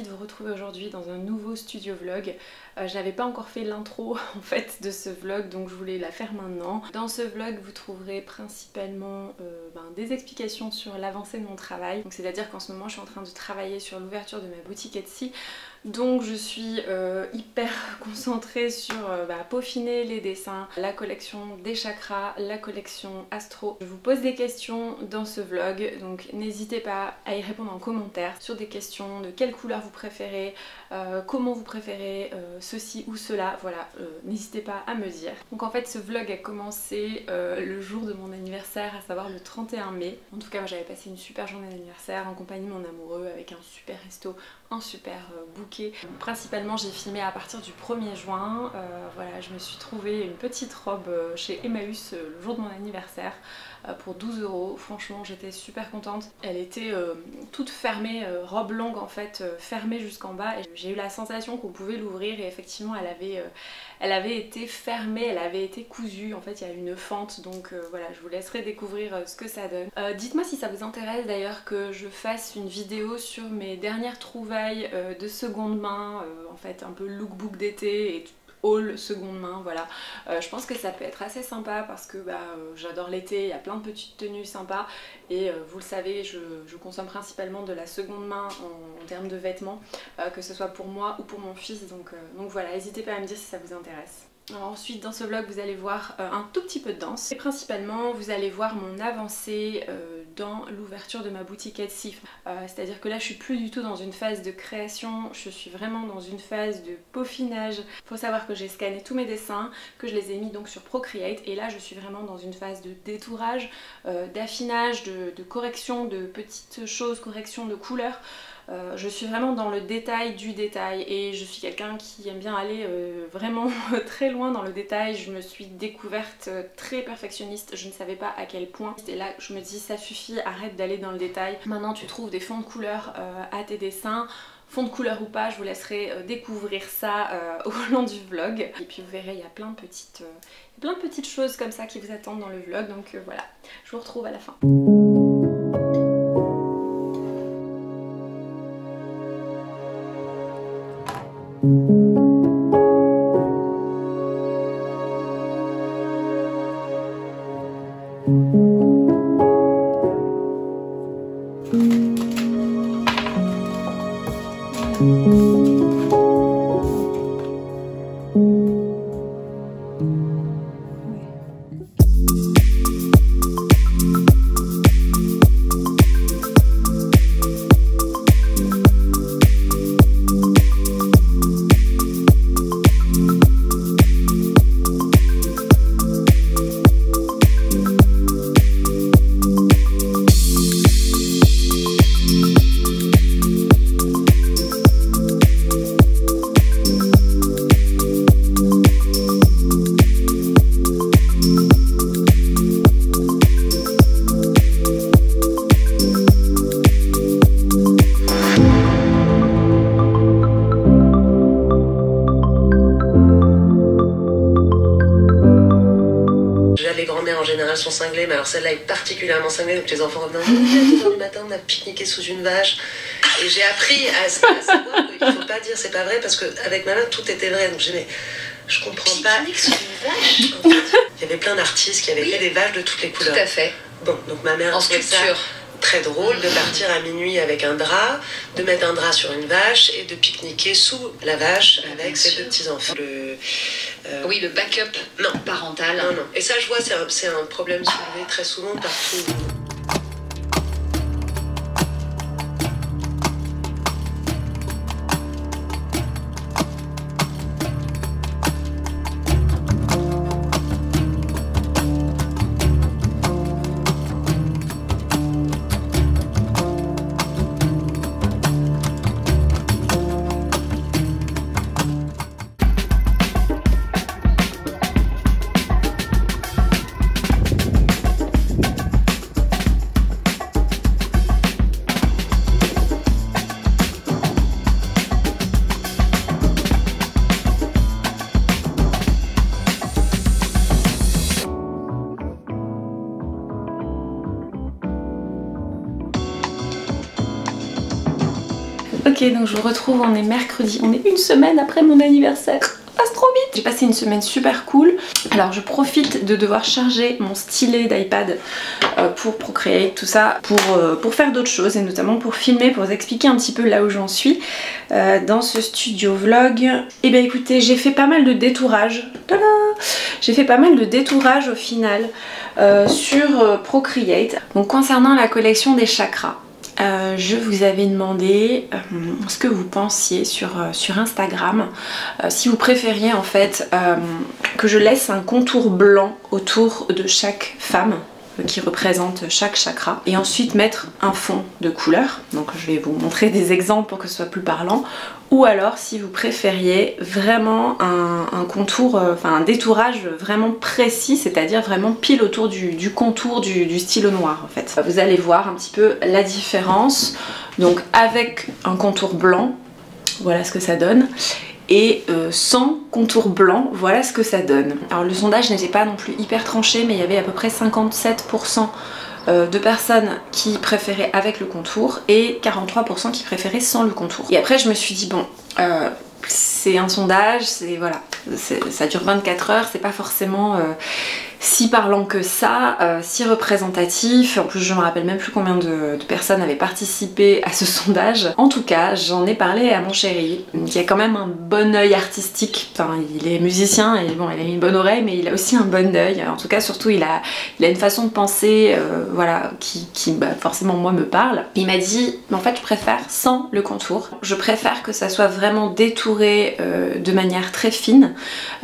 de vous retrouver aujourd'hui dans un nouveau studio vlog. Je n'avais pas encore fait l'intro en fait de ce vlog, donc je voulais la faire maintenant. Dans ce vlog vous trouverez principalement des explications sur l'avancée de mon travail. Donc c'est-à-dire qu'en ce moment je suis en train de travailler sur l'ouverture de ma boutique Etsy. Donc je suis hyper concentrée sur peaufiner les dessins, la collection des chakras, la collection astro. Je vous pose des questions dans ce vlog, donc n'hésitez pas à y répondre en commentaire sur des questions de quelle couleur vous préférez, comment vous préférez ceci ou cela, voilà, n'hésitez pas à me dire. Donc en fait ce vlog a commencé le jour de mon anniversaire, à savoir le 31 mai. En tout cas moi j'avais passé une super journée d'anniversaire en compagnie de mon amoureux avec un super resto, un super bouquet. Principalement j'ai filmé à partir du 1er juin, voilà, je me suis trouvé une petite robe chez Emmaüs le jour de mon anniversaire pour 12 €. Franchement j'étais super contente. Elle était toute fermée, robe longue en fait, fermée jusqu'en bas, et j'ai eu la sensation qu'on pouvait l'ouvrir et effectivement elle avait été fermée, elle avait été cousue, en fait il y a une fente, donc voilà, je vous laisserai découvrir ce que ça donne. Dites-moi si ça vous intéresse d'ailleurs que je fasse une vidéo sur mes dernières trouvailles de seconde main, en fait un peu lookbook d'été et haul seconde main, voilà. Je pense que ça peut être assez sympa parce que j'adore l'été, il y a plein de petites tenues sympas et vous le savez, je consomme principalement de la seconde main en termes de vêtements, que ce soit pour moi ou pour mon fils, donc voilà, n'hésitez pas à me dire si ça vous intéresse. Alors ensuite dans ce vlog vous allez voir un tout petit peu de danse et principalement vous allez voir mon avancée dans l'ouverture de ma boutique Etsy. C'est-à-dire que là je suis plus du tout dans une phase de création, je suis vraiment dans une phase de peaufinage. Il faut savoir que j'ai scanné tous mes dessins, que je les ai mis donc sur Procreate, et là je suis vraiment dans une phase de détourage, d'affinage, de correction de petites choses, correction de couleurs. Je suis vraiment dans le détail du détail et je suis quelqu'un qui aime bien aller vraiment très loin dans le détail. Je me suis découverte très perfectionniste, je ne savais pas à quel point. Et là je me dis ça suffit, arrête d'aller dans le détail. Maintenant tu trouves des fonds de couleurs à tes dessins. Fond de couleur ou pas, je vous laisserai découvrir ça au long du vlog. Et puis vous verrez, il y a plein de petites choses comme ça qui vous attendent dans le vlog. Donc voilà, je vous retrouve à la fin. Sont cinglées, mais alors celle-là est particulièrement cinglée, donc les enfants revenaient à 2h du matin, on a pique-niqué sous une vache, et j'ai appris à savoir qu'il ne faut pas dire c'est pas vrai, parce qu'avec ma mère tout était vrai, donc j'ai dit mais je comprends pas. Pique-nique sous une vache. En fait, il y avait plein d'artistes qui avaient fait des vaches de toutes les couleurs. Tout à fait. Bon, donc ma mère trouvait ça très drôle de partir à minuit avec un drap, de mettre un drap sur une vache et de pique-niquer sous la vache avec ses deux petits-enfants. Oui, le backup parental. Non. Et ça, je vois, c'est un problème soulevé très souvent partout. Ok, donc je vous retrouve, on est mercredi, on est une semaine après mon anniversaire. Ça passe trop vite. J'ai passé une semaine super cool. Alors je profite de devoir charger mon stylet d'iPad pour Procreate, tout ça, pour faire d'autres choses et notamment pour filmer, pour vous expliquer un petit peu là où j'en suis dans ce studio vlog. Et bien écoutez, j'ai fait pas mal de détourage. Tada! J'ai fait pas mal de détourage au final sur Procreate. Donc concernant la collection des chakras. Je vous avais demandé ce que vous pensiez sur Instagram, si vous préfériez en fait que je laisse un contour blanc autour de chaque femme qui représente chaque chakra et ensuite mettre un fond de couleur. Donc je vais vous montrer des exemples pour que ce soit plus parlant, ou alors si vous préfériez vraiment un contour, enfin un détourage vraiment précis, c'est-à-dire vraiment pile autour du contour du stylo noir en fait. Vous allez voir un petit peu la différence. Donc avec un contour blanc, voilà ce que ça donne. Et sans contour blanc, voilà ce que ça donne. Alors le sondage n'était pas non plus hyper tranché, mais il y avait à peu près 57% de personnes qui préféraient avec le contour et 43% qui préféraient sans le contour. Et après je me suis dit bon, c'est un sondage, c'est voilà, ça dure 24 heures, c'est pas forcément si parlant que ça, si représentatif. En plus je me rappelle même plus combien de personnes avaient participé à ce sondage. En tout cas j'en ai parlé à mon chéri qui a quand même un bon œil artistique. Enfin il est musicien et bon il a une bonne oreille, mais il a aussi un bon œil. En tout cas surtout il a une façon de penser voilà, qui forcément moi me parle. Il m'a dit mais en fait je préfère sans le contour. Je préfère que ça soit vraiment détouré de manière très fine.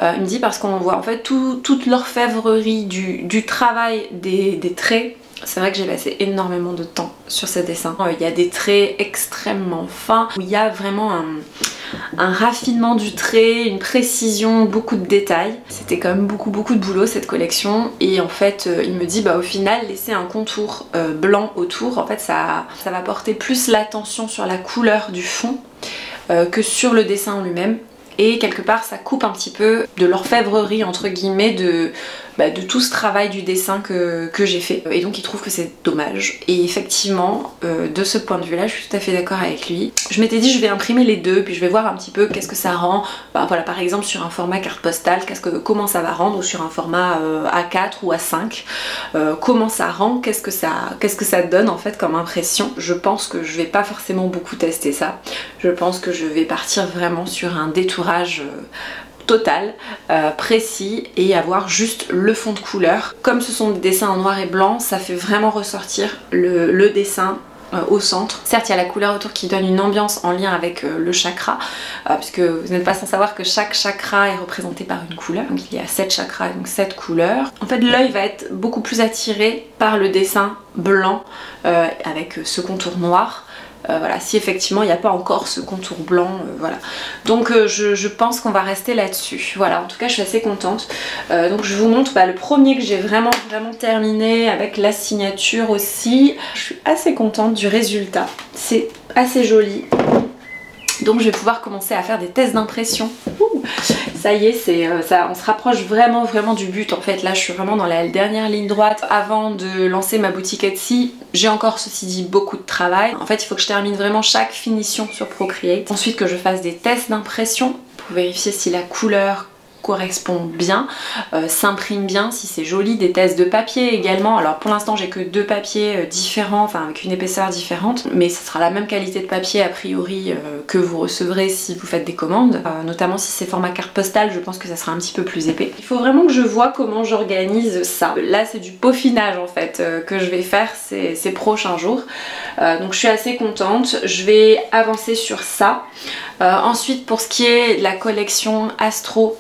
Il me dit parce qu'on voit en fait toute l'orfèvrerie du travail des traits. C'est vrai que j'ai passé énormément de temps sur ce dessin. Il y a des traits extrêmement fins, où il y a vraiment un raffinement du trait, une précision, beaucoup de détails. C'était quand même beaucoup de boulot cette collection, et en fait il me dit bah au final laisser un contour blanc autour, en fait ça va porter plus l'attention sur la couleur du fond que sur le dessin en lui-même. Et quelque part ça coupe un petit peu de l'orfèvrerie entre guillemets de tout ce travail du dessin que j'ai fait. Et donc il trouve que c'est dommage. Et effectivement de ce point de vue là je suis tout à fait d'accord avec lui. Je m'étais dit je vais imprimer les deux puis je vais voir un petit peu qu'est-ce que ça rend. Voilà, par exemple sur un format carte postale, comment ça va rendre, ou sur un format A4 ou A5, comment ça rend, qu'est-ce que ça donne en fait comme impression. Je pense que je vais pas forcément beaucoup tester ça. Je pense que je vais partir vraiment sur un détourage total, précis, et avoir juste le fond de couleur. Comme ce sont des dessins en noir et blanc, ça fait vraiment ressortir le dessin au centre. Certes il y a la couleur autour qui donne une ambiance en lien avec le chakra, puisque vous n'êtes pas sans savoir que chaque chakra est représenté par une couleur. Donc il y a 7 chakras, donc 7 couleurs. En fait l'œil va être beaucoup plus attiré par le dessin blanc avec ce contour noir. Voilà, si effectivement il n'y a pas encore ce contour blanc, voilà. Donc je pense qu'on va rester là-dessus. Voilà, en tout cas je suis assez contente. Donc je vous montre le premier que j'ai vraiment terminé avec la signature aussi. Je suis assez contente du résultat. C'est assez joli. Donc je vais pouvoir commencer à faire des tests d'impression. Ça y est, on se rapproche vraiment du but en fait. Là je suis vraiment dans la dernière ligne droite avant de lancer ma boutique Etsy. J'ai encore ceci dit beaucoup de travail. En fait il faut que je termine vraiment chaque finition sur Procreate. Ensuite que je fasse des tests d'impression pour vérifier si la couleur correspond bien, s'imprime bien, si c'est joli, des tests de papier également. Alors pour l'instant j'ai que 2 papiers différents, enfin avec une épaisseur différente, mais ce sera la même qualité de papier a priori que vous recevrez si vous faites des commandes, notamment si c'est format carte postale, je pense que ça sera un petit peu plus épais. Il faut vraiment que je vois comment j'organise ça. Là c'est du peaufinage en fait que je vais faire ces prochains jours, donc je suis assez contente. Je vais avancer sur ça. Ensuite pour ce qui est de la collection Astro,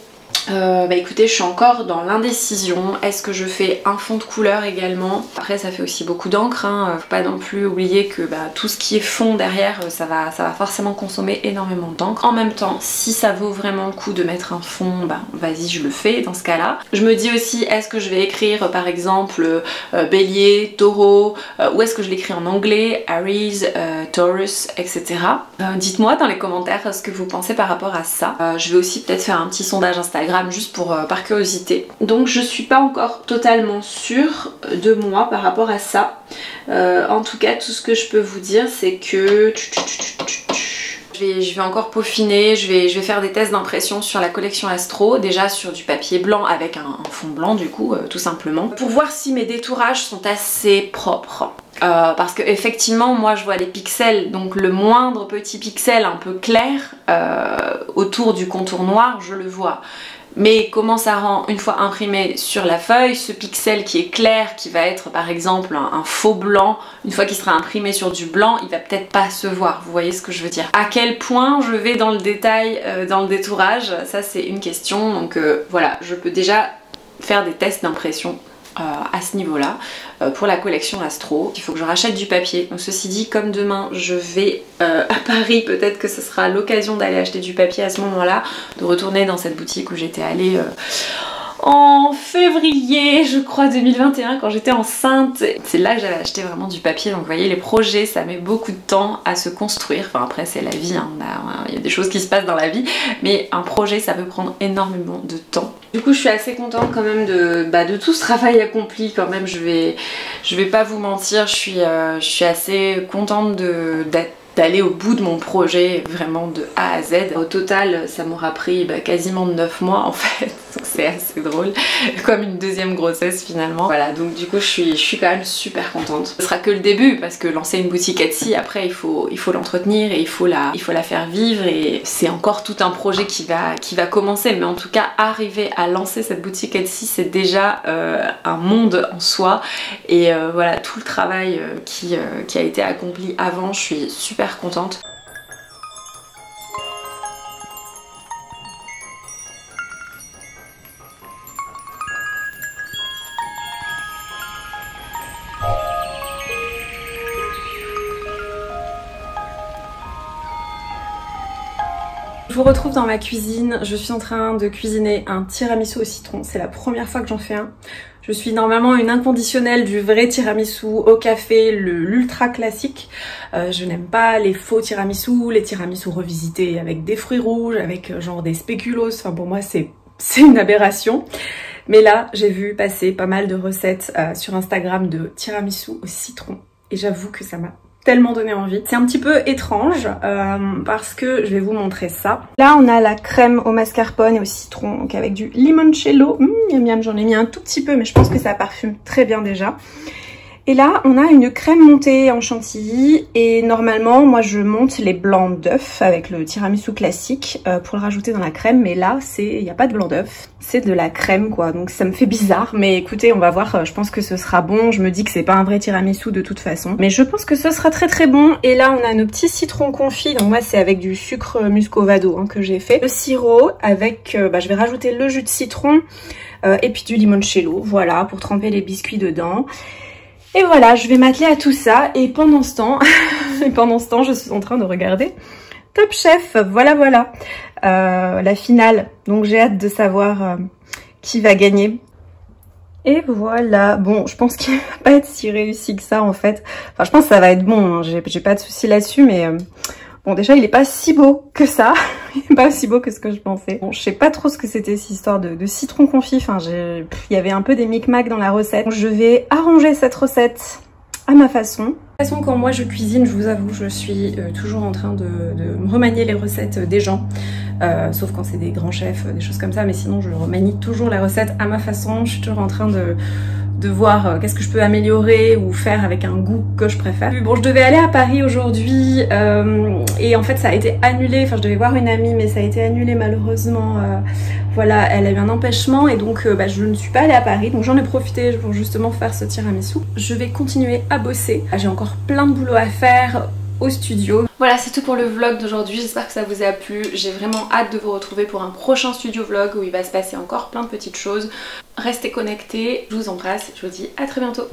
écoutez je suis encore dans l'indécision. Est-ce que je fais un fond de couleur également? Après ça fait aussi beaucoup d'encre, hein. Faut pas non plus oublier que tout ce qui est fond derrière ça va forcément consommer énormément d'encre. En même temps si ça vaut vraiment le coup de mettre un fond, vas-y je le fais dans ce cas là. Je me dis aussi est-ce que je vais écrire par exemple Bélier, Taureau, ou est-ce que je l'écris en anglais, Aries, Taurus, etc. Dites-moi dans les commentaires ce que vous pensez par rapport à ça. Je vais aussi peut-être faire un petit sondage Instagram juste par curiosité. Donc je suis pas encore totalement sûre de moi par rapport à ça. En tout cas tout ce que je peux vous dire c'est que je je vais encore peaufiner, je vais faire des tests d'impression sur la collection Astro, déjà sur du papier blanc avec un fond blanc du coup, tout simplement, pour voir si mes détourages sont assez propres. Parce que effectivement moi je vois les pixels, donc le moindre petit pixel un peu clair autour du contour noir, je le vois. Mais comment ça rend, une fois imprimé sur la feuille, ce pixel qui est clair, qui va être par exemple un faux blanc, une fois qu'il sera imprimé sur du blanc, il va peut-être pas se voir, vous voyez ce que je veux dire. À quel point je vais dans le détail, dans le détourage, ça c'est une question, donc voilà, je peux déjà faire des tests d'impression à ce niveau-là pour la collection Astro. Il faut que je rachète du papier. Donc ceci dit, comme demain je vais à Paris, peut-être que ce sera l'occasion d'aller acheter du papier à ce moment-là, de retourner dans cette boutique où j'étais allée en février, je crois, 2021, quand j'étais enceinte. C'est là que j'avais acheté vraiment du papier. Donc vous voyez, les projets, ça met beaucoup de temps à se construire. Enfin après, c'est la vie, hein. Il y a des choses qui se passent dans la vie, mais un projet, ça peut prendre énormément de temps. Du coup, je suis assez contente quand même de tout ce travail accompli quand même. Je vais pas vous mentir, je suis assez contente d'aller au bout de mon projet, vraiment de A à Z. Au total, ça m'aura pris quasiment 9 mois en fait, donc c'est assez drôle, comme une deuxième grossesse finalement. Voilà, donc du coup je suis quand même super contente. Ce sera que le début, parce que lancer une boutique Etsy, après il faut l'entretenir et il faut la faire vivre, et c'est encore tout un projet qui va commencer, mais en tout cas arriver à lancer cette boutique Etsy, c'est déjà un monde en soi, et voilà, tout le travail qui a été accompli avant, je suis super contente. Je vous retrouve dans ma cuisine, je suis en train de cuisiner un tiramisu au citron, c'est la première fois que j'en fais un. Je suis normalement une inconditionnelle du vrai tiramisu au café, l'ultra classique. Je n'aime pas les faux tiramisu, les tiramisu revisités avec des fruits rouges, avec genre des spéculoos, enfin pour moi c'est une aberration. Mais là j'ai vu passer pas mal de recettes sur Instagram de tiramisu au citron, et j'avoue que ça m'a tellement donné envie. C'est un petit peu étrange parce que je vais vous montrer ça. Là on a la crème au mascarpone et au citron, donc avec du limoncello. Miam miam, j'en ai mis un tout petit peu mais je pense que ça parfume très bien déjà. Et là on a une crème montée en chantilly, et normalement moi je monte les blancs d'œufs avec le tiramisu classique pour le rajouter dans la crème, mais là il n'y a pas de blanc d'œuf, c'est de la crème quoi, donc ça me fait bizarre, mais écoutez on va voir, je pense que ce sera bon. Je me dis que c'est pas un vrai tiramisu de toute façon, mais je pense que ce sera très très bon. Et là on a nos petits citrons confits, donc moi c'est avec du sucre muscovado que j'ai fait, le sirop avec, je vais rajouter le jus de citron et puis du limoncello, voilà, pour tremper les biscuits dedans. Et voilà, je vais m'atteler à tout ça, et pendant ce temps, je suis en train de regarder Top Chef, voilà, la finale. Donc j'ai hâte de savoir qui va gagner. Et voilà, bon, je pense qu'il va pas être si réussi que ça en fait. Enfin, je pense que ça va être bon, hein. J'ai pas de soucis là-dessus, mais bon, déjà il est pas si beau que ça. Il est pas aussi beau que ce que je pensais. Bon, je sais pas trop ce que c'était cette histoire de citron confit. Enfin, il y avait un peu des micmacs dans la recette. Je vais arranger cette recette à ma façon. De toute façon, quand moi je cuisine, je vous avoue, je suis toujours en train de me remanier les recettes des gens. Sauf quand c'est des grands chefs, des choses comme ça. Mais sinon, je remanie toujours la recette à ma façon. Je suis toujours en train de voir qu'est-ce que je peux améliorer ou faire avec un goût que je préfère. Bon, je devais aller à Paris aujourd'hui et en fait ça a été annulé. Enfin, je devais voir une amie, mais ça a été annulé malheureusement. Voilà, elle a eu un empêchement, et donc je ne suis pas allée à Paris, donc j'en ai profité pour justement faire ce tiramisu. Je vais continuer à bosser. J'ai encore plein de boulot à faire au studio. Voilà, c'est tout pour le vlog d'aujourd'hui, j'espère que ça vous a plu. J'ai vraiment hâte de vous retrouver pour un prochain studio vlog où il va se passer encore plein de petites choses. Restez connectés, je vous embrasse, je vous dis à très bientôt.